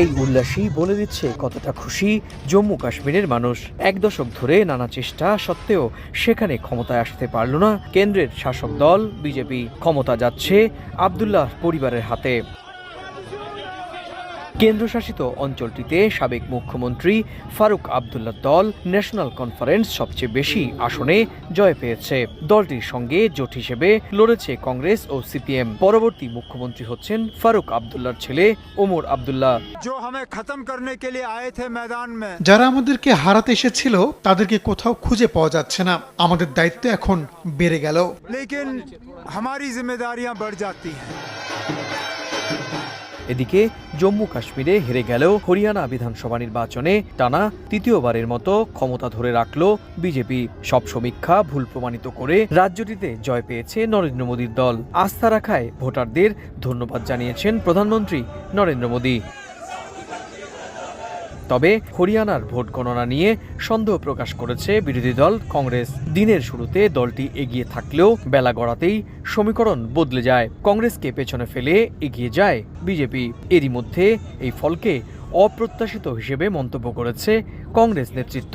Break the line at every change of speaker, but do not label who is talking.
এই উল্লাসই বলে দিচ্ছে কতটা খুশি জম্মু কাশ্মীরের মানুষ। এক দশক ধরে নানা চেষ্টা সত্ত্বেও সেখানে ক্ষমতায় আসতে পারল না কেন্দ্রের শাসক দল বিজেপি। ক্ষমতা যাচ্ছে আব্দুল্লাহ পরিবারের হাতে। কেন্দ্রশাসিত অঞ্চলটিতে সাবেক মুখ্যমন্ত্রী ফারুক আবদুল্লাহর দল ন্যাশনাল কনফারেন্স সবচেয়ে বেশি আসনে জয় পেয়েছে। দলটির সঙ্গে জোট হিসেবে লড়েছে কংগ্রেস ও সিপিএম। পরবর্তী মুখ্যমন্ত্রী হচ্ছেন ফারুক আবদুল্লাহর ছেলে ওমর আবদুল্লাহ।
যারা আমাদেরকে হারাতে এসেছিল তাদেরকে কোথাও খুঁজে পাওয়া যাচ্ছে না। আমাদের দায়িত্ব এখন বেড়ে গেল।
এদিকে জম্মু কাশ্মীরে হেরে গেলেও হরিয়ানা বিধানসভা নির্বাচনে টানা তৃতীয়বারের মতো ক্ষমতা ধরে রাখল বিজেপি। সব সমীক্ষা ভুল প্রমাণিত করে রাজ্যটিতে জয় পেয়েছে নরেন্দ্র মোদীর দল। আস্থা রাখায় ভোটারদের ধন্যবাদ জানিয়েছেন প্রধানমন্ত্রী নরেন্দ্র মোদী। তবে হরিয়ানার ভোট গণনা নিয়ে সন্দেহ প্রকাশ করেছে বিরোধী দল কংগ্রেস। দিনের শুরুতে দলটি এগিয়ে থাকলেও বেলা গড়াতেই সমীকরণ বদলে যায়। কংগ্রেসকে পেছনে ফেলে এগিয়ে যায় বিজেপি। এরই মধ্যে এই ফলকে অপ্রত্যাশিত হিসেবে মন্তব্য করেছে কংগ্রেস নেতৃত্ব।